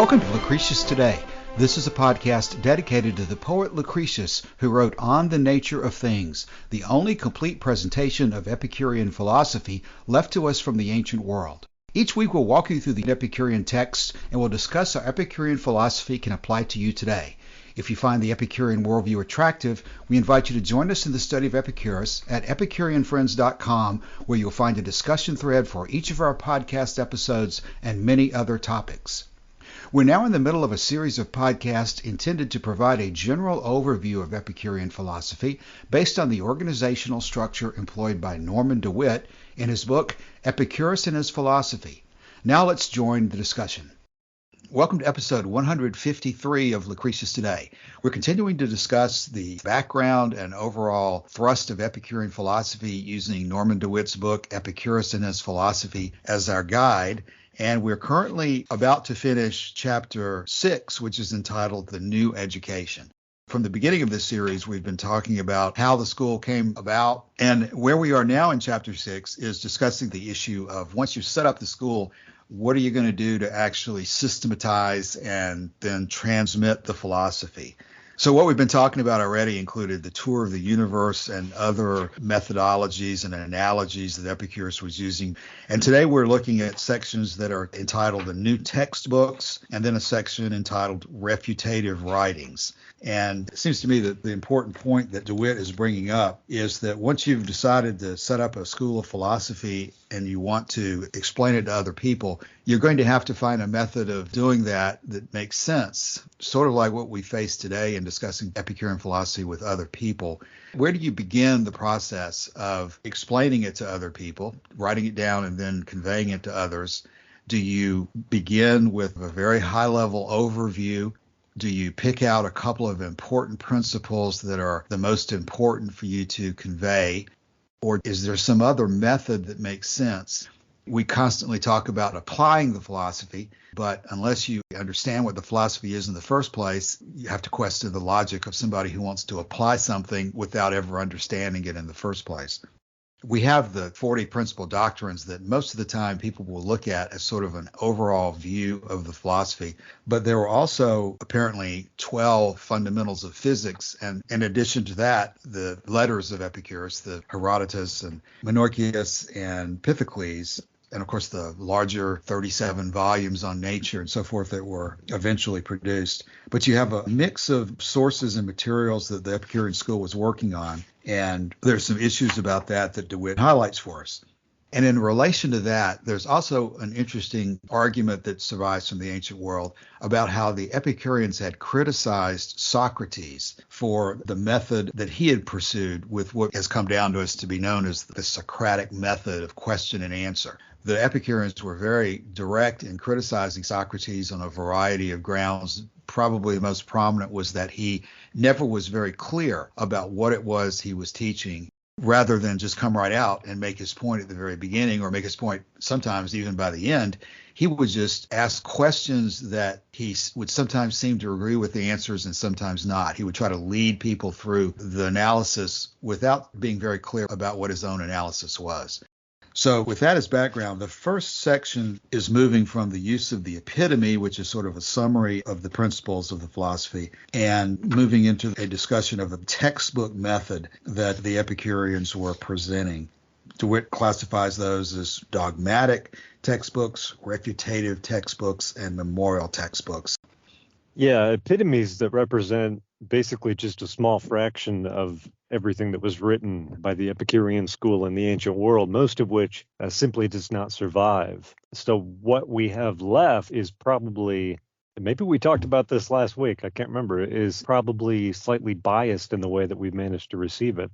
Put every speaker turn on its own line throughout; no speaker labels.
Welcome to Lucretius Today. This is a podcast dedicated to the poet Lucretius, who wrote On the Nature of Things, the only complete presentation of Epicurean philosophy left to us from the ancient world. Each week we'll walk you through the Epicurean texts and we'll discuss how Epicurean philosophy can apply to you today. If you find the Epicurean worldview attractive, we invite you to join us in the study of Epicurus at EpicureanFriends.com, where you'll find a discussion thread for each of our podcast episodes and many other topics. We're now in the middle of a series of podcasts intended to provide a general overview of Epicurean philosophy based on the organizational structure employed by Norman DeWitt in his book, Epicurus and His Philosophy. Now let's join the discussion. Welcome to episode 153 of Lucretius Today. We're continuing to discuss the background and overall thrust of Epicurean philosophy using Norman DeWitt's book, Epicurus and His Philosophy, as our guide. And we're currently about to finish chapter 6, which is entitled The New Education. From the beginning of this series, we've been talking about how the school came about. And where we are now in chapter 6 is discussing the issue of once you set up the school, what are you going to do to actually systematize and then transmit the philosophy? So what we've been talking about already included the tour of the universe and other methodologies and analogies that Epicurus was using. And today we're looking at sections that are entitled the new textbooks and then a section entitled refutative writings. And it seems to me that the important point that DeWitt is bringing up is that once you've decided to set up a school of philosophy and you want to explain it to other people, you're going to have to find a method of doing that that makes sense, sort of like what we face today in discussing Epicurean philosophy with other people. Where do you begin the process of explaining it to other people, writing it down and then conveying it to others? Do you begin with a very high-level overview? Do you pick out a couple of important principles that are the most important for you to convey? Or is there some other method that makes sense? We constantly talk about applying the philosophy, but unless you understand what the philosophy is in the first place, you have to question the logic of somebody who wants to apply something without ever understanding it in the first place. We have the 40 principal doctrines that most of the time people will look at as sort of an overall view of the philosophy. But there were also apparently 12 fundamentals of physics. And in addition to that, the letters of Epicurus, the Herodotus and Menorchius and Pythocles, and of course the larger 37 volumes on nature and so forth that were eventually produced. But you have a mix of sources and materials that the Epicurean school was working on. And there's some issues about that DeWitt highlights for us. And in relation to that, there's also an interesting argument that survives from the ancient world about how the Epicureans had criticized Socrates for the method that he had pursued with what has come down to us to be known as the Socratic method of question and answer. The Epicureans were very direct in criticizing Socrates on a variety of grounds. Probably the most prominent was that he never was very clear about what it was he was teaching. Rather than just come right out and make his point at the very beginning or make his point sometimes even by the end, he would just ask questions that he would sometimes seem to agree with the answers and sometimes not. He would try to lead people through the analysis without being very clear about what his own analysis was. So with that as background, the first section is moving from the use of the epitome, which is sort of a summary of the principles of the philosophy, and moving into a discussion of the textbook method that the Epicureans were presenting. DeWitt classifies those as dogmatic textbooks, refutative textbooks, and memorial textbooks.
Yeah, epitomes that represent basically just a small fraction of everything that was written by the Epicurean school in the ancient world, most of which simply does not survive. So what we have left is probably, maybe we talked about this last week, I can't remember, is probably slightly biased in the way that we've managed to receive it.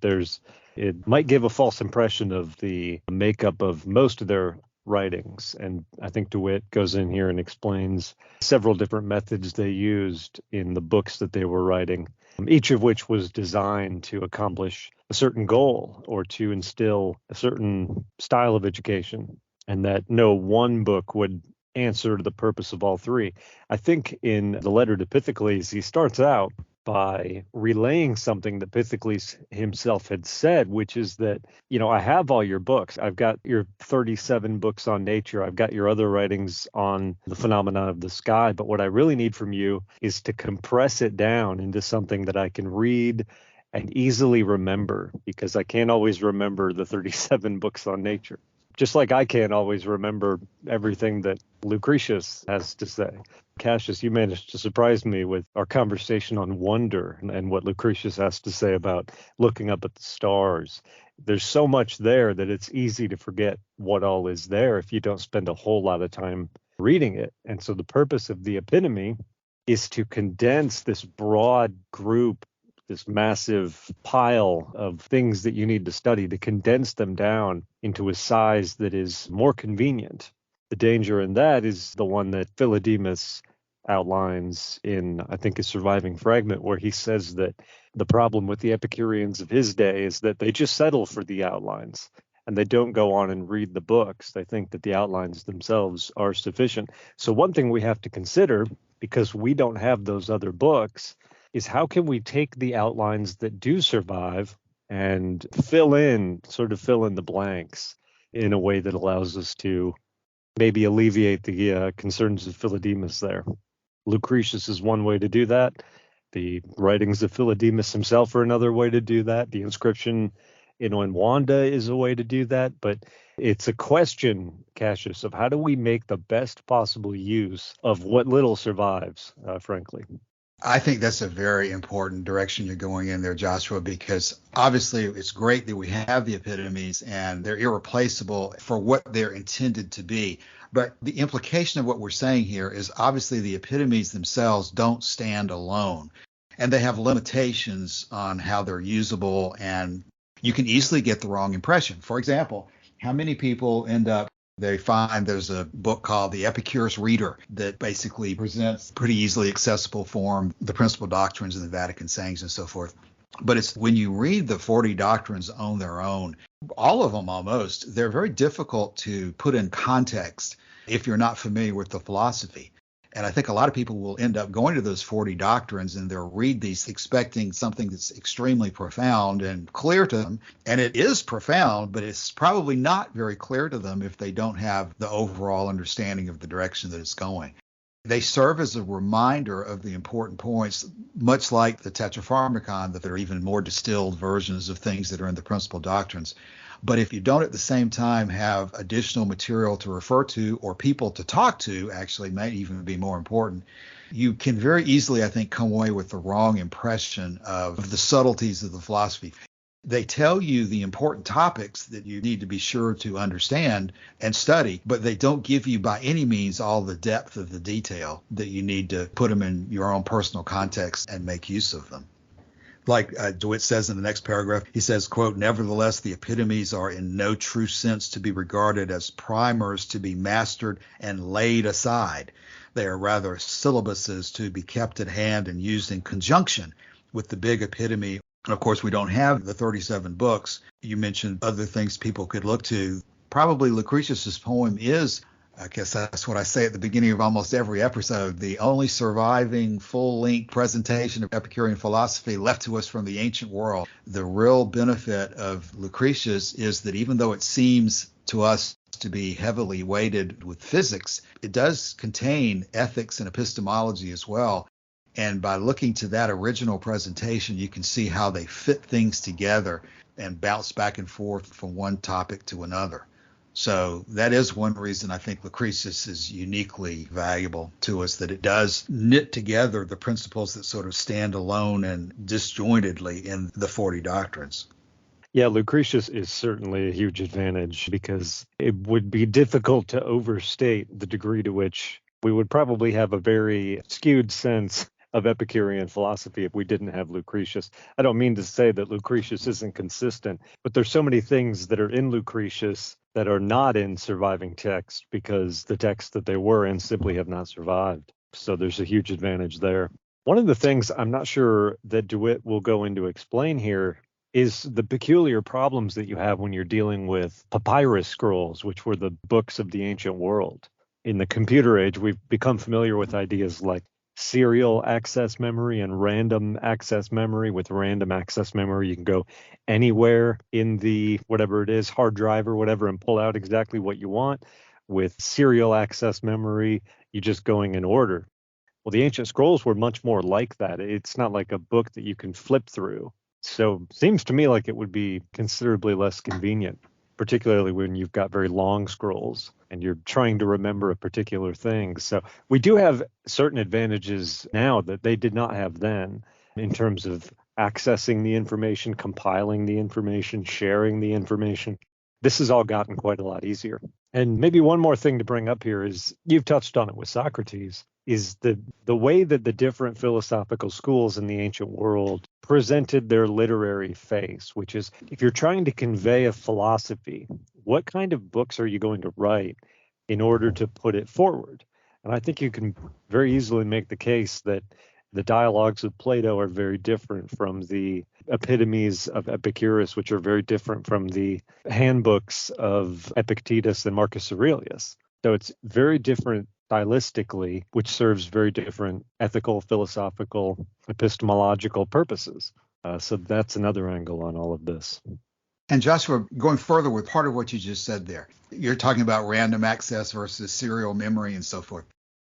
It might give a false impression of the makeup of most of their writings. And I think DeWitt goes in here and explains several different methods they used in the books that they were writing, each of which was designed to accomplish a certain goal or to instill a certain style of education, and that no one book would answer the purpose of all three. I think in the letter to Pythocles, he starts out by relaying something that Pythocles himself had said, which is that, I have all your books. I've got your 37 books on nature. I've got your other writings on the phenomena of the sky. But what I really need from you is to compress it down into something that I can read and easily remember, because I can't always remember the 37 books on nature. Just like I can't always remember everything that Lucretius has to say. Cassius, you managed to surprise me with our conversation on wonder and what Lucretius has to say about looking up at the stars. There's so much there that it's easy to forget what all is there if you don't spend a whole lot of time reading it. And so the purpose of the epitome is to condense this broad group, this massive pile of things that you need to study, to condense them down into a size that is more convenient. The danger in that is the one that Philodemus outlines in, I think, a surviving fragment, where he says that the problem with the Epicureans of his day is that they just settle for the outlines and they don't go on and read the books. They think that the outlines themselves are sufficient. So one thing we have to consider, because we don't have those other books, is how can we take the outlines that do survive and fill in the blanks in a way that allows us to maybe alleviate the concerns of Philodemus there. Lucretius is one way to do that. The writings of Philodemus himself are another way to do that. The inscription in Oenwanda is a way to do that. But it's a question, Cassius, of how do we make the best possible use of what little survives, frankly.
I think that's a very important direction you're going in there, Joshua, because obviously it's great that we have the epitomes and they're irreplaceable for what they're intended to be. But the implication of what we're saying here is obviously the epitomes themselves don't stand alone, and they have limitations on how they're usable, and you can easily get the wrong impression. For example, how many people they find there's a book called The Epicurus Reader that basically presents pretty easily accessible form the principal doctrines of the Vatican sayings and so forth. But it's when you read the 40 doctrines on their own, all of them almost, they're very difficult to put in context if you're not familiar with the philosophy. And I think a lot of people will end up going to those 40 doctrines and they'll read these expecting something that's extremely profound and clear to them. And it is profound, but it's probably not very clear to them if they don't have the overall understanding of the direction that it's going. They serve as a reminder of the important points, much like the Tetrapharmacon, that there are even more distilled versions of things that are in the principal doctrines. But if you don't at the same time have additional material to refer to or people to talk to, actually might even be more important, you can very easily, I think, come away with the wrong impression of the subtleties of the philosophy. They tell you the important topics that you need to be sure to understand and study, but they don't give you by any means all the depth of the detail that you need to put them in your own personal context and make use of them. Like DeWitt says in the next paragraph, he says, quote, "Nevertheless, the epitomes are in no true sense to be regarded as primers to be mastered and laid aside. They are rather syllabuses to be kept at hand and used in conjunction with the big epitome." Of course, we don't have the 37 books. You mentioned other things people could look to. Probably Lucretius's poem is, I guess that's what I say at the beginning of almost every episode, the only surviving full-length presentation of Epicurean philosophy left to us from the ancient world. The real benefit of Lucretius is that even though it seems to us to be heavily weighted with physics, it does contain ethics and epistemology as well. And by looking to that original presentation, you can see how they fit things together and bounce back and forth from one topic to another. So that is one reason I think Lucretius is uniquely valuable to us, that it does knit together the principles that sort of stand alone and disjointedly in the 40 doctrines.
Yeah, Lucretius is certainly a huge advantage because it would be difficult to overstate the degree to which we would probably have a very skewed sense of Epicurean philosophy if we didn't have Lucretius. I don't mean to say that Lucretius isn't consistent, but there's so many things that are in Lucretius that are not in surviving texts because the texts that they were in simply have not survived. So there's a huge advantage there. One of the things I'm not sure that DeWitt will go into explain here is the peculiar problems that you have when you're dealing with papyrus scrolls, which were the books of the ancient world. In the computer age, we've become familiar with ideas like serial access memory and random access memory. With random access memory, you can go anywhere in the whatever it is, hard drive or whatever, and pull out exactly what you want. With serial access memory, you're just going in order. Well, the ancient scrolls were much more like that. It's not like a book that you can flip through. So seems to me like it would be considerably less convenient, particularly when you've got very long scrolls and you're trying to remember a particular thing. So we do have certain advantages now that they did not have then in terms of accessing the information, compiling the information, sharing the information. This has all gotten quite a lot easier. And maybe one more thing to bring up here is, you've touched on it with Socrates, is the way that the different philosophical schools in the ancient world presented their literary face, which is, if you're trying to convey a philosophy, what kind of books are you going to write in order to put it forward? And I think you can very easily make the case that the dialogues of Plato are very different from the epitomes of Epicurus, which are very different from the handbooks of Epictetus and Marcus Aurelius. So it's very different stylistically, which serves very different ethical, philosophical, epistemological purposes. So that's another angle on all of this.
And Joshua, going further with part of what you just said there, you're talking about random access versus serial memory and so forth.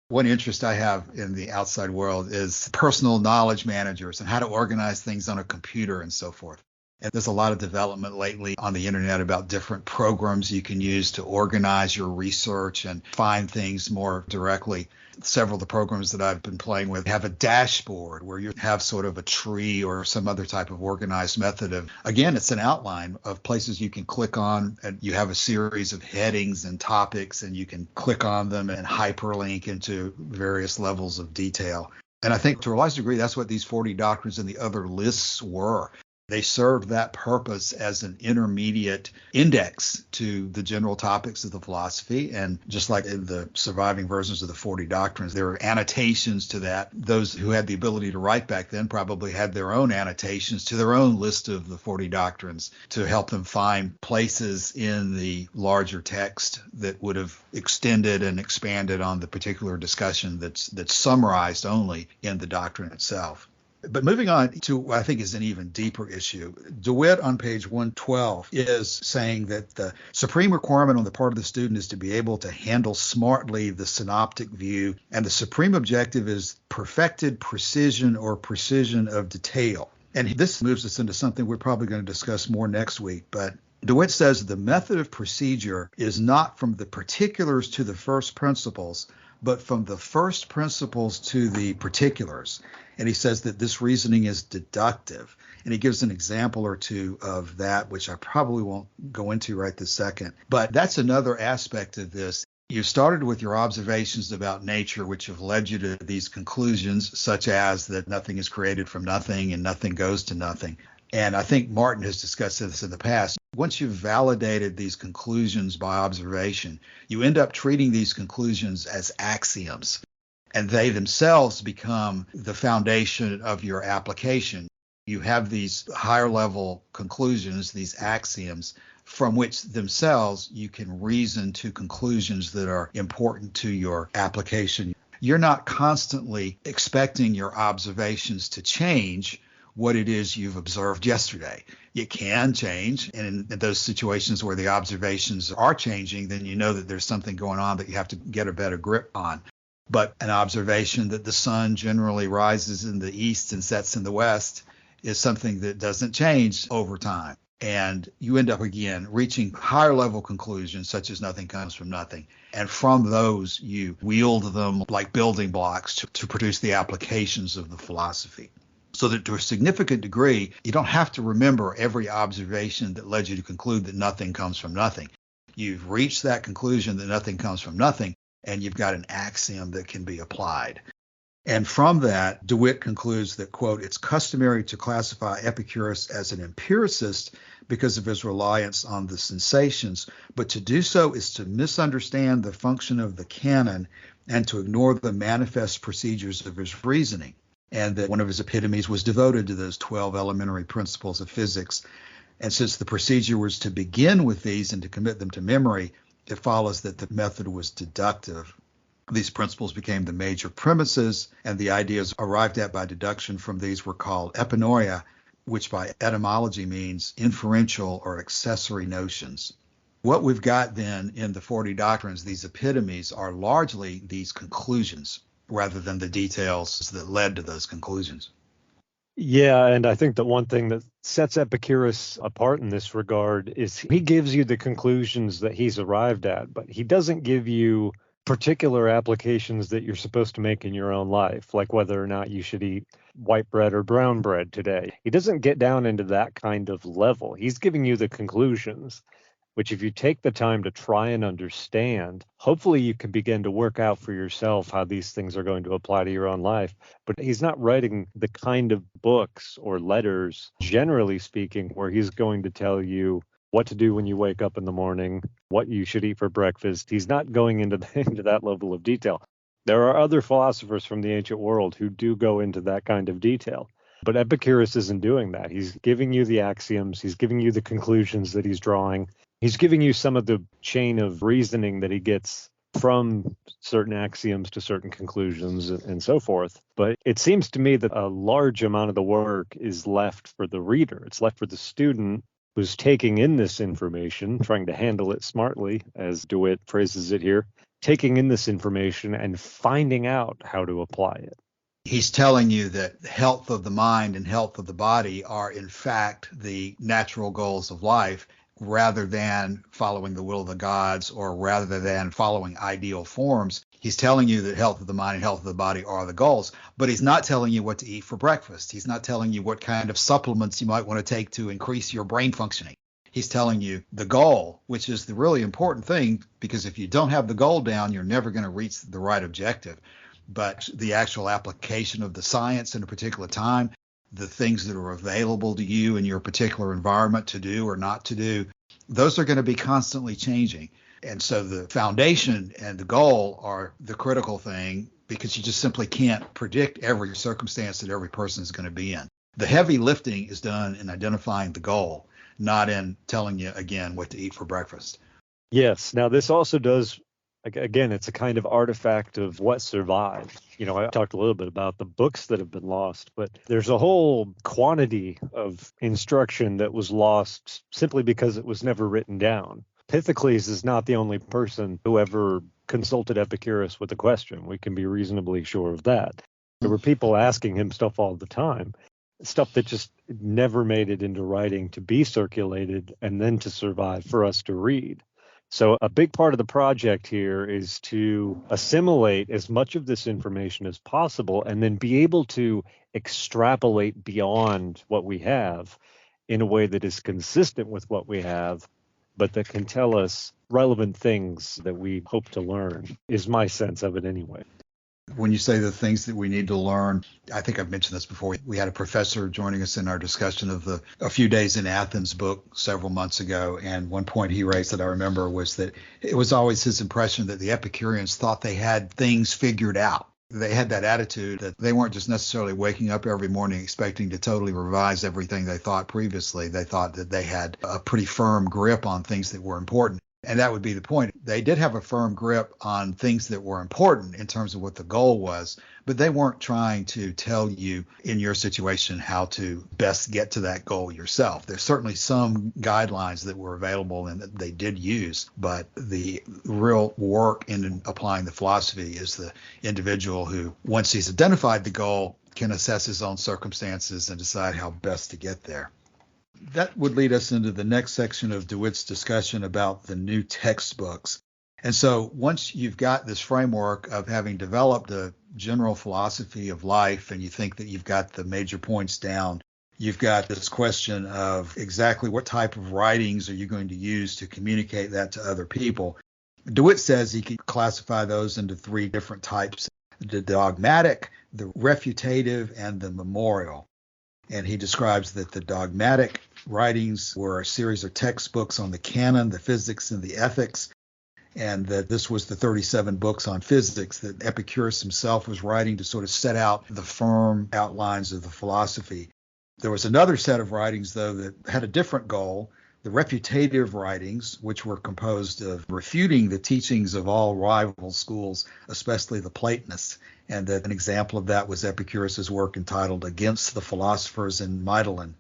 One interest I have in the outside world is personal knowledge managers and how to organize things on a computer and so forth. And there's a lot of development lately on the internet about different programs you can use to organize your research and find things more directly. Several of the programs that I've been playing with have a dashboard where you have sort of a tree or some other type of organized method of, again, it's an outline of places you can click on, and you have a series of headings and topics, and you can click on them and hyperlink into various levels of detail. And I think to a large degree, that's what these 40 doctrines and the other lists were. They served that purpose as an intermediate index to the general topics of the philosophy. And just like in the surviving versions of the 40 doctrines, there are annotations to that. Those who had the ability to write back then probably had their own annotations to their own list of the 40 doctrines to help them find places in the larger text that would have extended and expanded on the particular discussion that's summarized only in the doctrine itself. But moving on to what I think is an even deeper issue, DeWitt on page 112 is saying that the supreme requirement on the part of the student is to be able to handle smartly the synoptic view, and the supreme objective is perfected precision or precision of detail. And this moves us into something we're probably going to discuss more next week, but DeWitt says the method of procedure is not from the particulars to the first principles, but from the first principles to the particulars. And he says that this reasoning is deductive. And he gives an example or two of that, which I probably won't go into right this second. But that's another aspect of this. You started with your observations about nature, which have led you to these conclusions, such as that nothing is created from nothing and nothing goes to nothing. And I think Martin has discussed this in the past. Once you've validated these conclusions by observation, you end up treating these conclusions as axioms, and they themselves become the foundation of your application. You have these higher level conclusions, these axioms, from which themselves you can reason to conclusions that are important to your application. You're not constantly expecting your observations to change what it is you've observed yesterday. It can change, and in those situations where the observations are changing, then you know that there's something going on that you have to get a better grip on. But an observation that the sun generally rises in the east and sets in the west is something that doesn't change over time. And you end up, again, reaching higher level conclusions, such as nothing comes from nothing. And from those, you wield them like building blocks to produce the applications of the philosophy. So that to a significant degree, you don't have to remember every observation that led you to conclude that nothing comes from nothing. You've reached that conclusion that nothing comes from nothing, and you've got an axiom that can be applied. And from that, DeWitt concludes that, quote, it's customary to classify Epicurus as an empiricist because of his reliance on the sensations, but to do so is to misunderstand the function of the canon and to ignore the manifest procedures of his reasoning. And that one of his epitomes was devoted to those 12 elementary principles of physics. And since the procedure was to begin with these and to commit them to memory, it follows that the method was deductive. These principles became the major premises, and the ideas arrived at by deduction from these were called epinoia, which by etymology means inferential or accessory notions. What we've got then in the 40 doctrines, these epitomes, are largely these conclusions rather than the details that led to those conclusions.
Yeah, and I think that one thing that sets Epicurus apart in this regard is he gives you the conclusions that he's arrived at, but he doesn't give you particular applications that you're supposed to make in your own life, like whether or not you should eat white bread or brown bread today. He doesn't get down into that kind of level. He's giving you the conclusions, which if you take the time to try and understand, hopefully you can begin to work out for yourself how these things are going to apply to your own life. But he's not writing the kind of books or letters, generally speaking, where he's going to tell you what to do when you wake up in the morning, what you should eat for breakfast. He's not going into that level of detail. There are other philosophers from the ancient world who do go into that kind of detail. But Epicurus isn't doing that. He's giving you the axioms. He's giving you the conclusions that he's drawing. He's giving you some of the chain of reasoning that he gets from certain axioms to certain conclusions and so forth. But it seems to me that a large amount of the work is left for the reader. It's left for the student who's taking in this information, trying to handle it smartly, as DeWitt phrases it here, taking in this information and finding out how to apply it.
He's telling you that health of the mind and health of the body are, in fact, the natural goals of life, rather than following the will of the gods or rather than following ideal forms. He's telling you that health of the mind and health of the body are the goals, but he's not telling you what to eat for breakfast. He's not telling you what kind of supplements you might want to take to increase your brain functioning. He's telling you the goal, which is the really important thing, because if you don't have the goal down, you're never going to reach the right objective. But the actual application of the science in a particular time, the things that are available to you in your particular environment to do or not to do, those are going to be constantly changing. And so the foundation and the goal are the critical thing, because you just simply can't predict every circumstance that every person is going to be in. The heavy lifting is done in identifying the goal, not in telling you, again, what to eat for breakfast.
Yes. Now, this also does, again, it's a kind of artifact of what survived. I talked a little bit about the books that have been lost, but there's a whole quantity of instruction that was lost simply because it was never written down. Pythocles is not the only person who ever consulted Epicurus with a question. We can be reasonably sure of that. There were people asking him stuff all the time, stuff that just never made it into writing to be circulated and then to survive for us to read. So a big part of the project here is to assimilate as much of this information as possible and then be able to extrapolate beyond what we have in a way that is consistent with what we have, but that can tell us relevant things that we hope to learn, is my sense of it anyway.
When you say the things that we need to learn, I think I've mentioned this before. We had a professor joining us in our discussion of the A Few Days in Athens book several months ago. And one point he raised that I remember was that it was always his impression that the Epicureans thought they had things figured out. They had that attitude that they weren't just necessarily waking up every morning expecting to totally revise everything they thought previously. They thought that they had a pretty firm grip on things that were important. And that would be the point. They did have a firm grip on things that were important in terms of what the goal was, but they weren't trying to tell you in your situation how to best get to that goal yourself. There's certainly some guidelines that were available and that they did use, but the real work in applying the philosophy is the individual who, once he's identified the goal, can assess his own circumstances and decide how best to get there. That would lead us into the next section of DeWitt's discussion about the new textbooks. And so once you've got this framework of having developed a general philosophy of life and you think that you've got the major points down, you've got this question of exactly what type of writings are you going to use to communicate that to other people. DeWitt says he can classify those into three different types: the dogmatic, the refutative, and the memorial. And he describes that the dogmatic writings were a series of textbooks on the canon, the physics, and the ethics, and that this was the 37 books on physics that Epicurus himself was writing to sort of set out the firm outlines of the philosophy. There was another set of writings, though, that had a different goal, the refutative writings, which were composed of refuting the teachings of all rival schools, especially the Platonists. And an example of that was Epicurus's work entitled Against the Philosophers in Mytilene.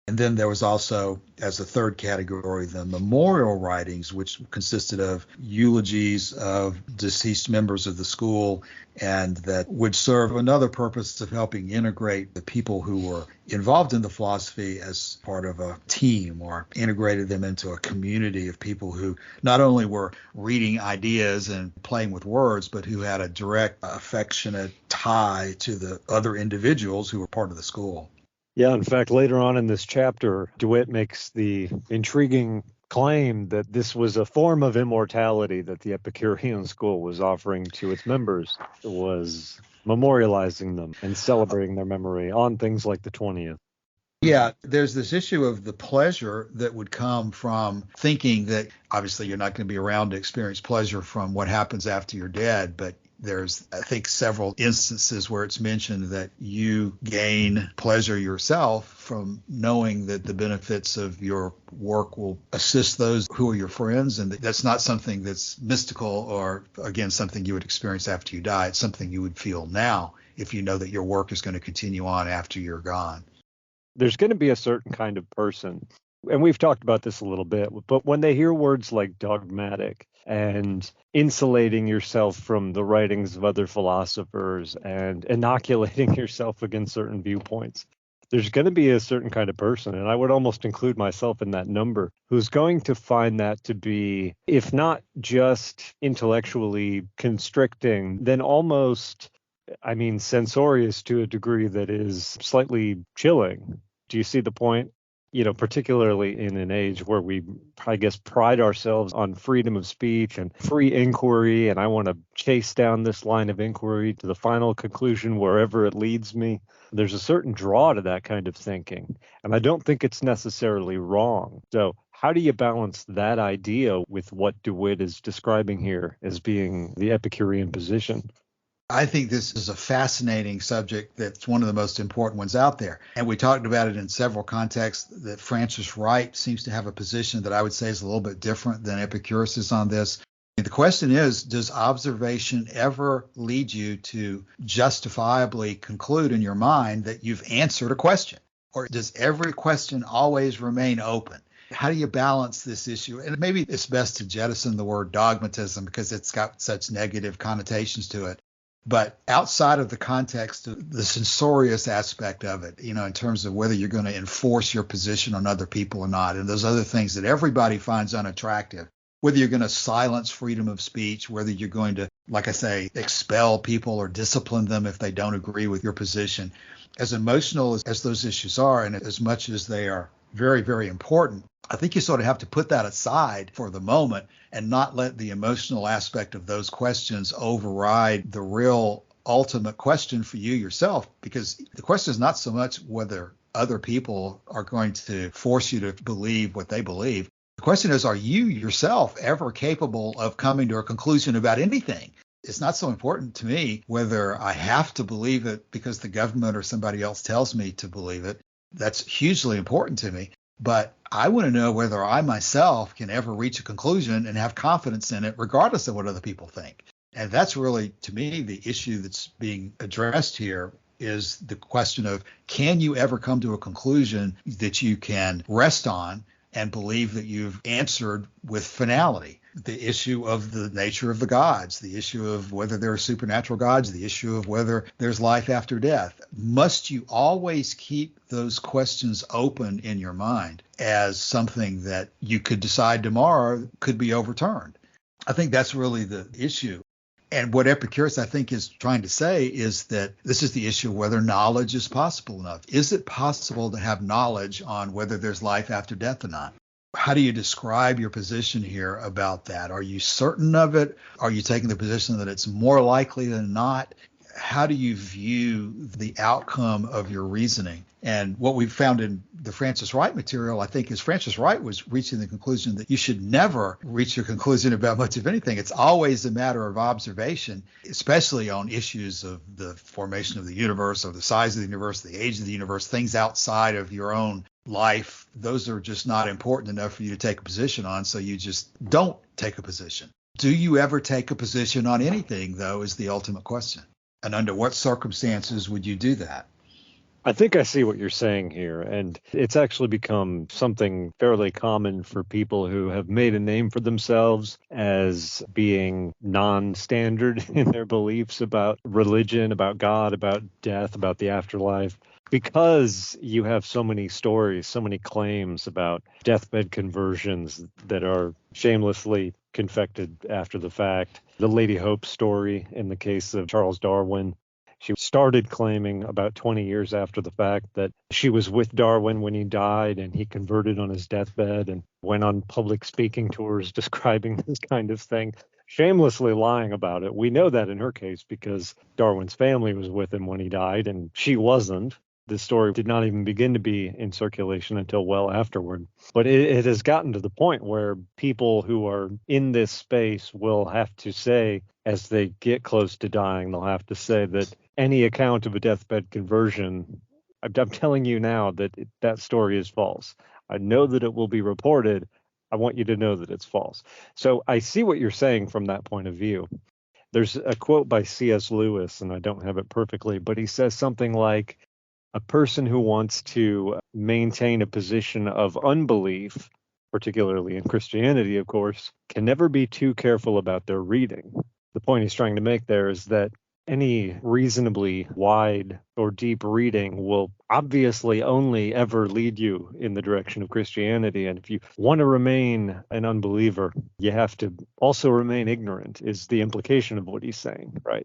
And then there was also, as a third category, the memorial writings, which consisted of eulogies of deceased members of the school, and that would serve another purpose of helping integrate the people who were involved in the philosophy as part of a team, or integrated them into a community of people who not only were reading ideas and playing with words, but who had a direct, affectionate tie to the other individuals who were part of the school.
Yeah, in fact, later on in this chapter, DeWitt makes the intriguing claim that this was a form of immortality that the Epicurean school was offering to its members. It was memorializing them and celebrating their memory on things like the 20th.
Yeah, there's this issue of the pleasure that would come from thinking that obviously you're not going to be around to experience pleasure from what happens after you're dead, but there's, I think, several instances where it's mentioned that you gain pleasure yourself from knowing that the benefits of your work will assist those who are your friends. And that's not something that's mystical or, again, something you would experience after you die. It's something you would feel now if you know that your work is going to continue on after you're gone.
There's going to be a certain kind of person, and we've talked about this a little bit, but when they hear words like dogmatic and insulating yourself from the writings of other philosophers and inoculating yourself against certain viewpoints, there's going to be a certain kind of person, and I would almost include myself in that number, who's going to find that to be, if not just intellectually constricting, then almost, censorious to a degree that is slightly chilling. Do you see the point? Particularly in an age where we, I guess, pride ourselves on freedom of speech and free inquiry, and I want to chase down this line of inquiry to the final conclusion wherever it leads me. There's a certain draw to that kind of thinking, and I don't think it's necessarily wrong. So how do you balance that idea with what DeWitt is describing here as being the Epicurean position?
I think this is a fascinating subject that's one of the most important ones out there. And we talked about it in several contexts, that Francis Wright seems to have a position that I would say is a little bit different than Epicurus is on this. The question is, does observation ever lead you to justifiably conclude in your mind that you've answered a question? Or does every question always remain open? How do you balance this issue? And maybe it's best to jettison the word dogmatism because it's got such negative connotations to it. But outside of the context of the censorious aspect of it, in terms of whether you're going to enforce your position on other people or not, and those other things that everybody finds unattractive, whether you're going to silence freedom of speech, whether you're going to, like I say, expel people or discipline them if they don't agree with your position, as emotional as those issues are, and as much as they are very, very important, I think you sort of have to put that aside for the moment and not let the emotional aspect of those questions override the real ultimate question for you yourself, because the question is not so much whether other people are going to force you to believe what they believe. The question is, are you yourself ever capable of coming to a conclusion about anything? It's not so important to me whether I have to believe it because the government or somebody else tells me to believe it. That's hugely important to me. But I want to know whether I myself can ever reach a conclusion and have confidence in it, regardless of what other people think. And that's really, to me, the issue that's being addressed here is the question of, can you ever come to a conclusion that you can rest on and believe that you've answered with finality? The issue of the nature of the gods, the issue of whether there are supernatural gods, the issue of whether there's life after death. Must you always keep those questions open in your mind as something that you could decide tomorrow could be overturned? I think that's really the issue. And what Epicurus, I think, is trying to say is that this is the issue of whether knowledge is possible enough. Is it possible to have knowledge on whether there's life after death or not? How do you describe your position here about that? Are you certain of it? Are you taking the position that it's more likely than not? How do you view the outcome of your reasoning? And what we found in the Francis Wright material, I think, is Francis Wright was reaching the conclusion that you should never reach a conclusion about much of anything. It's always a matter of observation, especially on issues of the formation of the universe or the size of the universe, the age of the universe, things outside of your own life, those are just not important enough for you to take a position on, so you just don't take a position. Do you ever take a position on anything, though, is the ultimate question. And under what circumstances would you do that?
I think I see what you're saying here, and it's actually become something fairly common for people who have made a name for themselves as being non-standard in their beliefs about religion, about God, about death, about the afterlife. Because you have so many stories, so many claims about deathbed conversions that are shamelessly confected after the fact. The Lady Hope story in the case of Charles Darwin. She started claiming about 20 years after the fact that she was with Darwin when he died and he converted on his deathbed and went on public speaking tours describing this kind of thing, shamelessly lying about it. We know that in her case because Darwin's family was with him when he died and she wasn't. This story did not even begin to be in circulation until well afterward. But it has gotten to the point where people who are in this space will have to say, as they get close to dying, they'll have to say that any account of a deathbed conversion, I'm telling you now that that story is false. I know that it will be reported. I want you to know that it's false. So I see what you're saying from that point of view. There's a quote by C.S. Lewis, and I don't have it perfectly, but he says something like, a person who wants to maintain a position of unbelief, particularly in Christianity, of course, can never be too careful about their reading. The point he's trying to make there is that any reasonably wide or deep reading will obviously only ever lead you in the direction of Christianity. And if you want to remain an unbeliever, you have to also remain ignorant, is the implication of what he's saying, right?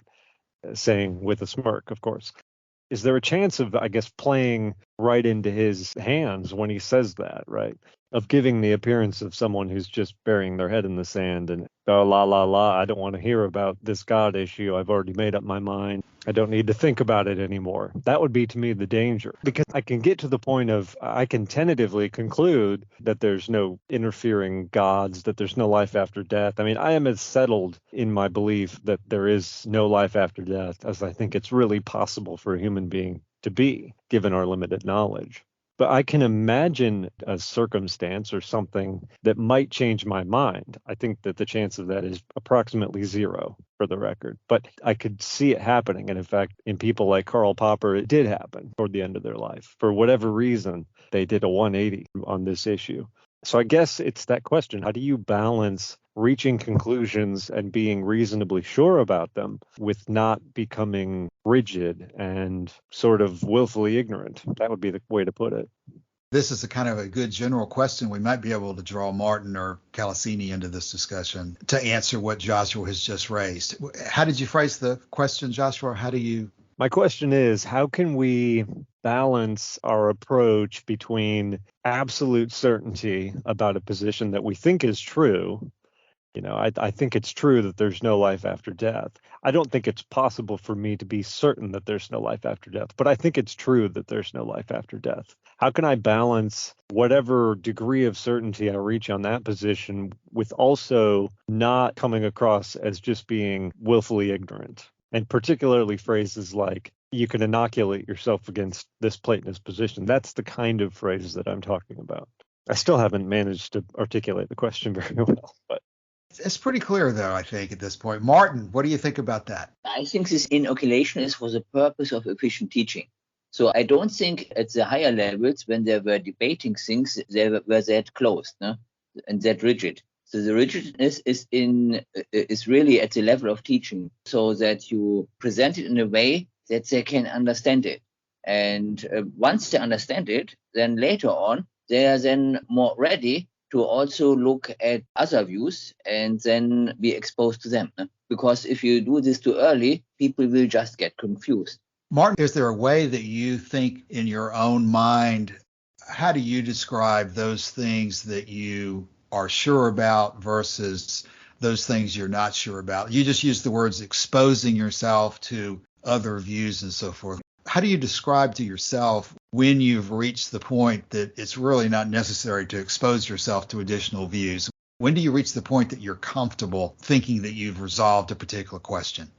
Saying with a smirk, of course. Is there a chance of, I guess, playing right into his hands when he says that, right? Of giving the appearance of someone who's just burying their head in the sand and, oh, la, I don't want to hear about this God issue. I've already made up my mind. I don't need to think about it anymore. That would be, to me, the danger. Because I can get to the point of, I can tentatively conclude that there's no interfering gods, that there's no life after death. I mean, I am as settled in my belief that there is no life after death as I think it's really possible for a human being to be, given our limited knowledge. But I can imagine a circumstance or something that might change my mind. I think that the chance of that is approximately zero, for the record. But I could see it happening. And in fact, in people like Karl Popper, it did happen toward the end of their life. For whatever reason, they did a 180 on this issue. So I guess it's that question. How do you balance reaching conclusions and being reasonably sure about them with not becoming rigid and sort of willfully ignorant? That would be the way to put it.
This is a kind of a good general question. We might be able to draw Martin or Calasini into this discussion to answer what Joshua has just raised. How did you phrase the question, Joshua? My
question is, how can we balance our approach between absolute certainty about a position that we think is true? You know, I think it's true that there's no life after death. I don't think it's possible for me to be certain that there's no life after death, but I think it's true that there's no life after death. How can I balance whatever degree of certainty I reach on that position with also not coming across as just being willfully ignorant? And particularly phrases like, you can inoculate yourself against this Platonist position. That's the kind of phrases that I'm talking about. I still haven't managed to articulate the question very well, but
it's pretty clear, though, I think, at this point. Martin, what do you think about that?
I think this inoculation is for the purpose of efficient teaching. So I don't think at the higher levels, when they were debating things, they were that closed, no? And that rigid. So the rigidness is really at the level of teaching, so that you present it in a way that they can understand it. And once they understand it, then later on, they are then more ready to also look at other views and then be exposed to them. Because if you do this too early, people will just get confused.
Martin, is there a way that you think in your own mind, how do you describe those things that you are sure about versus those things you're not sure about? You just used the words exposing yourself to other views and so forth. How do you describe to yourself when you've reached the point that it's really not necessary to expose yourself to additional views? When do you reach the point that you're comfortable thinking that you've resolved a particular question?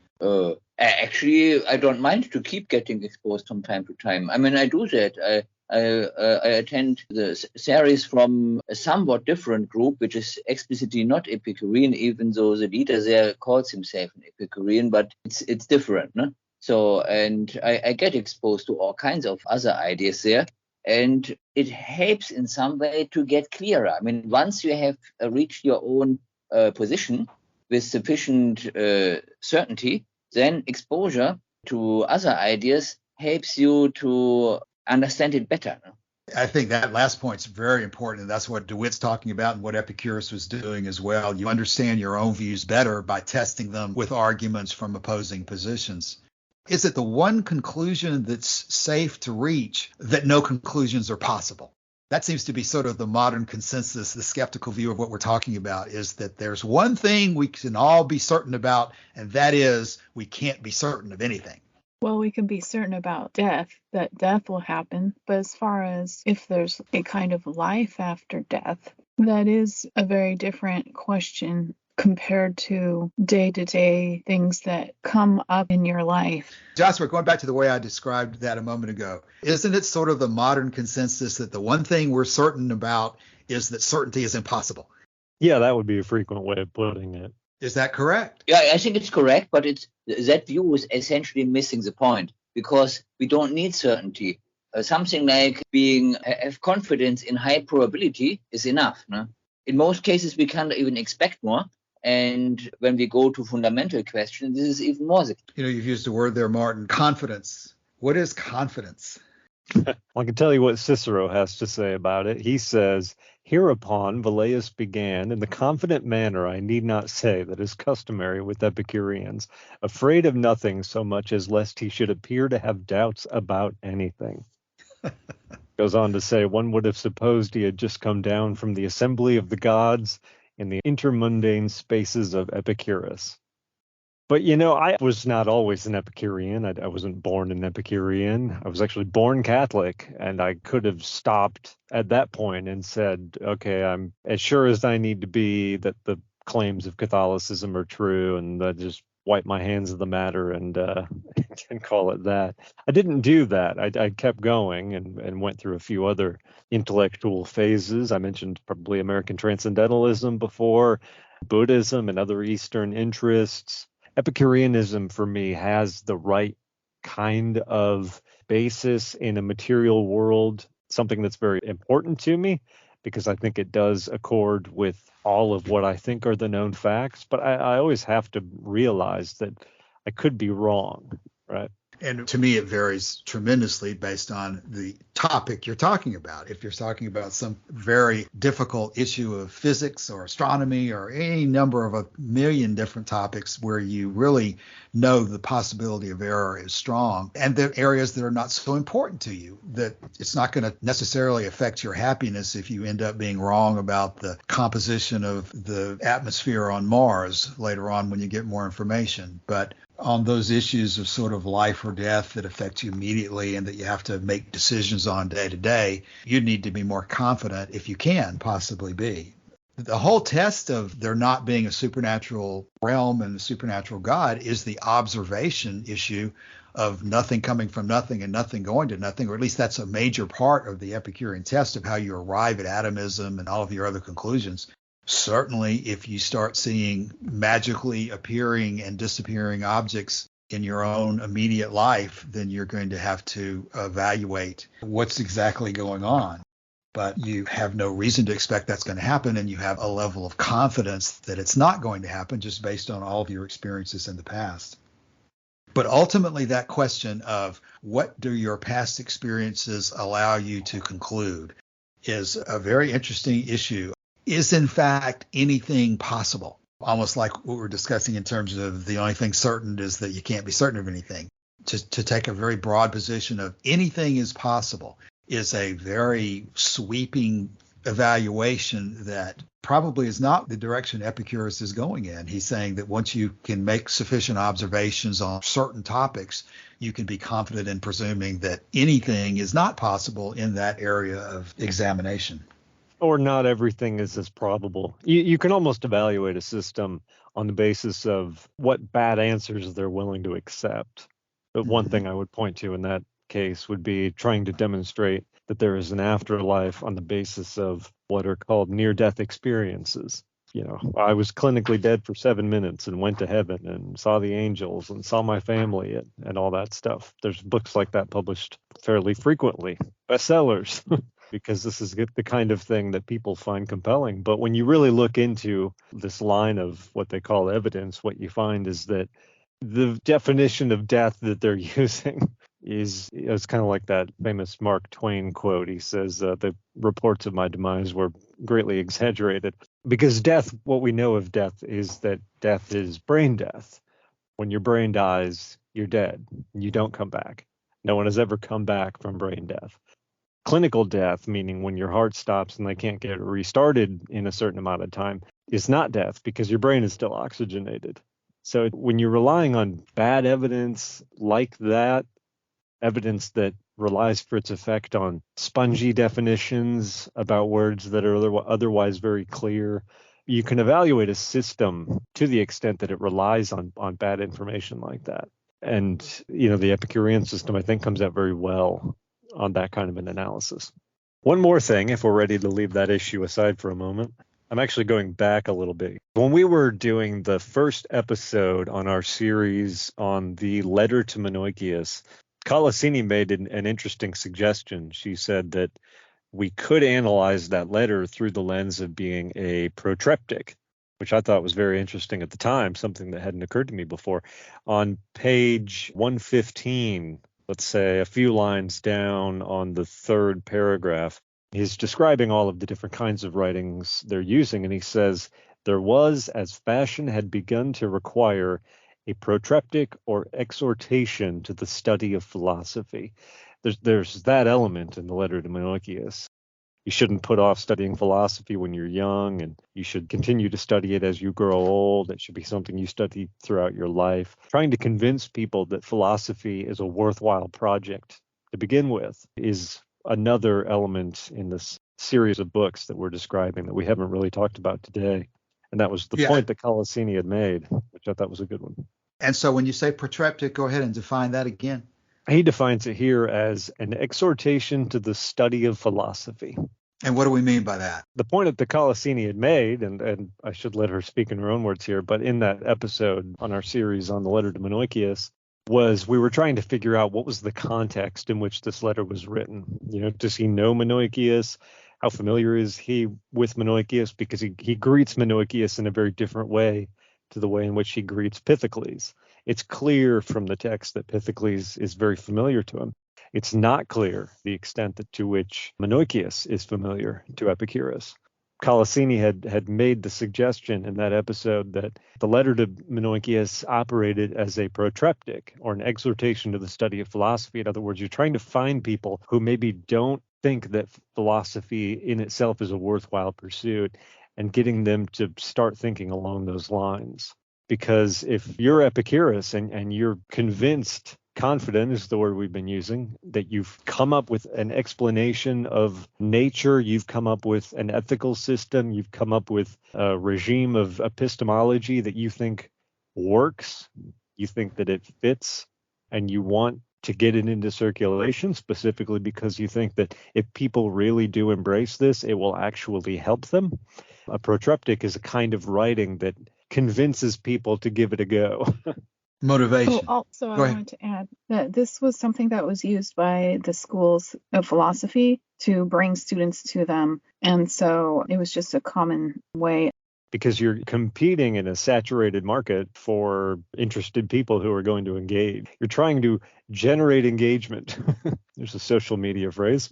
Actually, I don't mind to keep getting exposed from time to time. I mean, I do that. I attend the series from a somewhat different group, which is explicitly not Epicurean, even though the leader there calls himself an Epicurean, but it's different. No? So, and I get exposed to all kinds of other ideas there. And it helps in some way to get clearer. I mean, once you have reached your own position with sufficient certainty, then exposure to other ideas helps you to understand it better. No?
I think that last point's very important, and that's what DeWitt's talking about and what Epicurus was doing as well. You understand your own views better by testing them with arguments from opposing positions. Is it the one conclusion that's safe to reach that no conclusions are possible? That seems to be sort of the modern consensus, the skeptical view of what we're talking about, is that there's one thing we can all be certain about, and that is we can't be certain of anything.
Well, we can be certain about death, that death will happen. But as far as if there's a kind of life after death, that is a very different question compared to day-to-day things that come up in your life.
Joshua, going back to the way I described that a moment ago, isn't it sort of the modern consensus that the one thing we're certain about is that certainty is impossible?
Yeah, that would be a frequent way of putting it.
Is that correct?
Yeah, I think it's correct, but that view is essentially missing the point, because we don't need certainty. Something like have confidence in high probability is enough. No? In most cases, we can't even expect more. And when we go to fundamental questions, this is even more.
You've used a word there, Martin, confidence. What is confidence?
I can tell you what Cicero has to say about it. He says, "Hereupon Velleius began, in the confident manner I need not say that is customary with Epicureans, afraid of nothing so much as lest he should appear to have doubts about anything." Goes on to say, one would have supposed he had just come down from the assembly of the gods in the intermundane spaces of Epicurus. But, I was not always an Epicurean. I wasn't born an Epicurean. I was actually born Catholic, and I could have stopped at that point and said, okay, I'm as sure as I need to be that the claims of Catholicism are true, and just wipe my hands of the matter and call it that. I didn't do that. I kept going and went through a few other intellectual phases. I mentioned probably American Transcendentalism before, Buddhism and other Eastern interests. Epicureanism for me has the right kind of basis in a material world, something that's very important to me because I think it does accord with all of what I think are the known facts. But I always have to realize that I could be wrong, right?
And to me, it varies tremendously based on the topic you're talking about. If you're talking about some very difficult issue of physics or astronomy or any number of a million different topics where you really know the possibility of error is strong, and the areas that are not so important to you, that it's not going to necessarily affect your happiness if you end up being wrong about the composition of the atmosphere on Mars later on when you get more information. But on those issues of sort of life or death that affect you immediately and that you have to make decisions on day to day, you need to be more confident, if you can possibly be. The whole test of there not being a supernatural realm and a supernatural God is the observation issue of nothing coming from nothing and nothing going to nothing, or at least that's a major part of the Epicurean test of how you arrive at atomism and all of your other conclusions. Certainly, if you start seeing magically appearing and disappearing objects in your own immediate life, then you're going to have to evaluate what's exactly going on. But you have no reason to expect that's going to happen, and you have a level of confidence that it's not going to happen just based on all of your experiences in the past. But ultimately, that question of what do your past experiences allow you to conclude is a very interesting issue. Is in fact anything possible? Almost like what we're discussing in terms of the only thing certain is that you can't be certain of anything. To take a very broad position of anything is possible is a very sweeping evaluation that probably is not the direction Epicurus is going in. He's saying that once you can make sufficient observations on certain topics, you can be confident in presuming that anything is not possible in that area of examination.
Or not everything is as probable. You can almost evaluate a system on the basis of what bad answers they're willing to accept. But one thing I would point to in that case would be trying to demonstrate that there is an afterlife on the basis of what are called near-death experiences. I was clinically dead for 7 minutes and went to heaven and saw the angels and saw my family and all that stuff. There's books like that published fairly frequently, bestsellers, because this is the kind of thing that people find compelling. But when you really look into this line of what they call evidence, what you find is that the definition of death that they're using is it's kind of like that famous Mark Twain quote. He says, the reports of my demise were greatly exaggerated, because death, what we know of death is that death is brain death. When your brain dies, you're dead. You don't come back. No one has ever come back from brain death. Clinical death, meaning when your heart stops and they can't get it restarted in a certain amount of time, is not death because your brain is still oxygenated. So when you're relying on bad evidence like that, evidence that relies for its effect on spongy definitions about words that are otherwise very clear, you can evaluate a system to the extent that it relies on bad information like that. And, the Epicurean system, I think, comes out very well on that kind of an analysis. One more thing, if we're ready to leave that issue aside for a moment. I'm actually going back a little bit. When we were doing the first episode on our series on the letter to Menoikeus, Colosini made an interesting suggestion. She said that we could analyze that letter through the lens of being a protreptic, which I thought was very interesting at the time, something that hadn't occurred to me before. On page 115, let's say a few lines down on the third paragraph, he's describing all of the different kinds of writings they're using, and he says, there was, as fashion had begun to require, a protreptic or exhortation to the study of philosophy. There's that element in the letter to Menoikeus. You shouldn't put off studying philosophy when you're young, and you should continue to study it as you grow old. It should be something you study throughout your life. Trying to convince people that philosophy is a worthwhile project to begin with is another element in this series of books that we're describing that we haven't really talked about today. And that was the point that Colosini had made, which I thought was a good one.
And so when you say protreptic, go ahead and define that again.
He defines it here as an exhortation to the study of philosophy.
And what do we mean by that?
The point that the Colosini had made, and I should let her speak in her own words here, but in that episode on our series on the letter to Menoikeus, was we were trying to figure out what was the context in which this letter was written. Does he know Menoikeus? How familiar is he with Menoikeus? Because he greets Menoikeus in a very different way to the way in which he greets Pythocles. It's clear from the text that Pythocles is very familiar to him. It's not clear the extent to which Menoikeus is familiar to Epicurus. Colosini had made the suggestion in that episode that the letter to Menoikeus operated as a protreptic, or an exhortation to the study of philosophy. In other words, you're trying to find people who maybe don't think that philosophy in itself is a worthwhile pursuit, and getting them to start thinking along those lines. Because if you're Epicurus and you're convinced, confident is the word we've been using, that you've come up with an explanation of nature, you've come up with an ethical system, you've come up with a regime of epistemology that you think works, you think that it fits, and you want to get it into circulation specifically because you think that if people really do embrace this, it will actually help them. A protreptic is a kind of writing that convinces people to give it a go.
Motivation.
Also, I wanted to add that this was something that was used by the schools of philosophy to bring students to them. And so it was just a common way.
Because you're competing in a saturated market for interested people who are going to engage. You're trying to generate engagement. There's a social media phrase.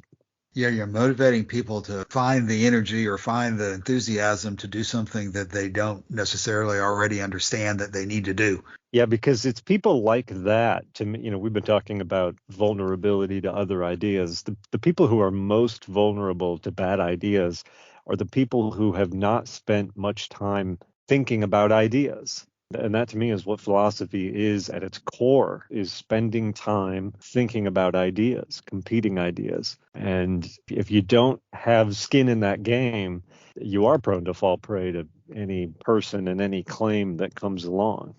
Yeah, you're motivating people to find the energy or find the enthusiasm to do something that they don't necessarily already understand that they need to do.
Yeah, because it's people like that. To me, we've been talking about vulnerability to other ideas. The people who are most vulnerable to bad ideas are the people who have not spent much time thinking about ideas. And that to me is what philosophy is at its core, is spending time thinking about ideas, competing ideas. And if you don't have skin in that game, you are prone to fall prey to any person and any claim that comes along.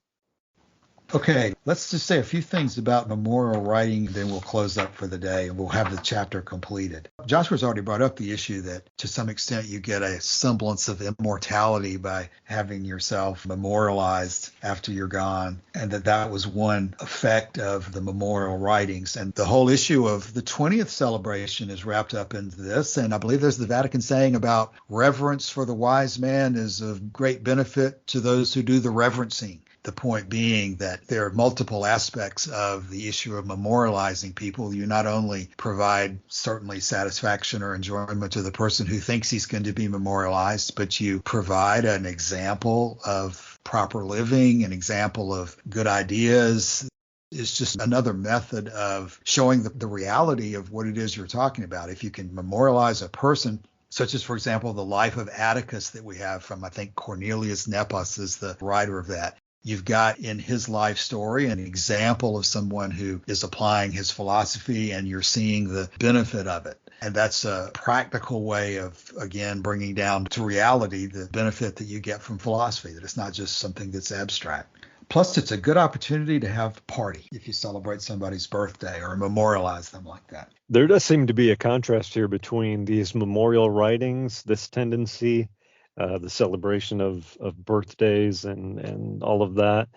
Okay, let's just say a few things about memorial writing, then we'll close up for the day and we'll have the chapter completed. Joshua's already brought up the issue that to some extent you get a semblance of immortality by having yourself memorialized after you're gone, and that was one effect of the memorial writings. And the whole issue of the 20th celebration is wrapped up into this, and I believe there's the Vatican saying about reverence for the wise man is of great benefit to those who do the reverencing. The point being that there are multiple aspects of the issue of memorializing people. You not only provide certainly satisfaction or enjoyment to the person who thinks he's going to be memorialized, but you provide an example of proper living, an example of good ideas. It's just another method of showing the reality of what it is you're talking about. If you can memorialize a person, such as, for example, the life of Atticus that we have from, I think, Cornelius Nepos is the writer of that. You've got in his life story an example of someone who is applying his philosophy, and you're seeing the benefit of it. And that's a practical way of, again, bringing down to reality the benefit that you get from philosophy, that it's not just something that's abstract. Plus, it's a good opportunity to have a party if you celebrate somebody's birthday or memorialize them like that.
There does seem to be a contrast here between these memorial writings, this tendency, the celebration of birthdays and all of that,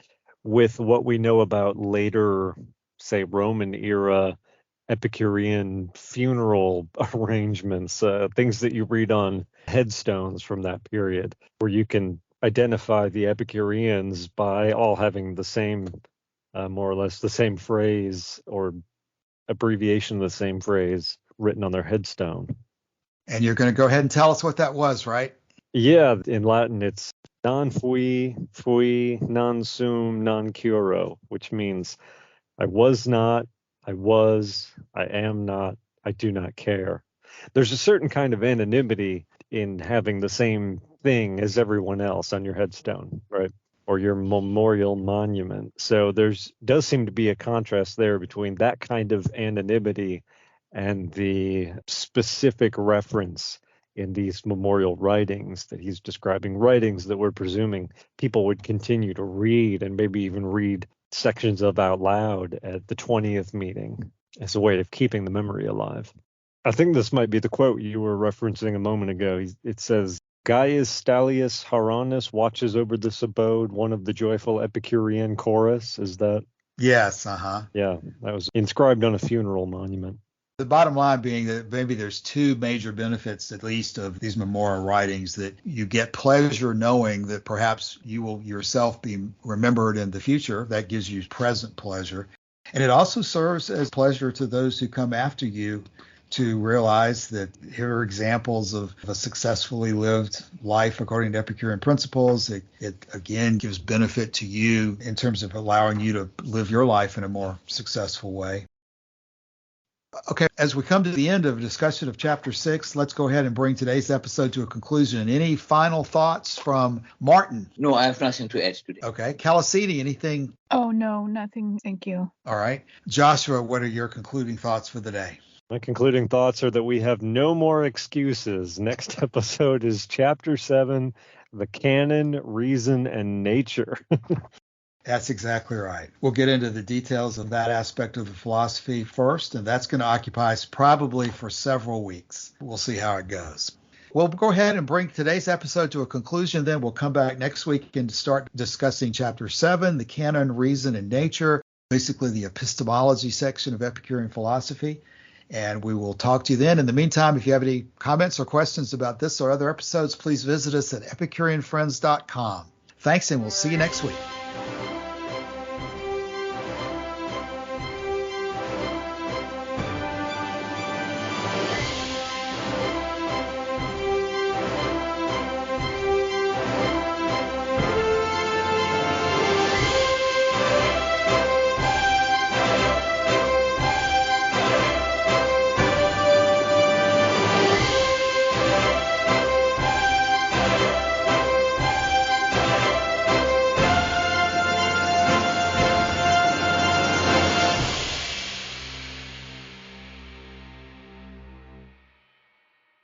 with what we know about later, say, Roman era Epicurean funeral arrangements, things that you read on headstones from that period, where you can identify the Epicureans by all having the same, more or less the same phrase or abbreviation of the same phrase written on their headstone.
And you're going to go ahead and tell us what that was, right?
Yeah, in Latin, it's non fui, non sum, non curo, which means I was not, I was, I am not, I do not care. There's a certain kind of anonymity in having the same thing as everyone else on your headstone, right? Or your memorial monument. So does seem to be a contrast there between that kind of anonymity and the specific reference in these memorial writings that he's describing, writings that we're presuming people would continue to read and maybe even read sections of out loud at the 20th meeting as a way of keeping the memory alive. I think this might be the quote you were referencing a moment ago. It says, Gaius Stalius Haranus watches over this abode, one of the joyful Epicurean chorus. Is that?
Yes, uh-huh.
Yeah, that was inscribed on a funeral monument.
The bottom line being that maybe there's two major benefits, at least, of these memorial writings, that you get pleasure knowing that perhaps you will yourself be remembered in the future. That gives you present pleasure. And it also serves as pleasure to those who come after you to realize that here are examples of a successfully lived life according to Epicurean principles. It again gives benefit to you in terms of allowing you to live your life in a more successful way. Okay, as we come to the end of a discussion of Chapter 6, let's go ahead and bring today's episode to a conclusion. Any final thoughts from Martin?
No, I have nothing to add today.
Okay. Calasini, anything?
Oh, no, nothing. Thank you.
All right. Joshua, what are your concluding thoughts for the day?
My concluding thoughts are that we have no more excuses. Next episode is Chapter 7, The Canon, Reason, and Nature.
That's exactly right. We'll get into the details of that aspect of the philosophy first, and that's going to occupy us probably for several weeks. We'll see how it goes. We'll go ahead and bring today's episode to a conclusion. Then we'll come back next week and start discussing Chapter 7, the canon, reason, and nature, basically the epistemology section of Epicurean philosophy. And we will talk to you then. In the meantime, if you have any comments or questions about this or other episodes, please visit us at epicureanfriends.com. Thanks, and we'll see you next week.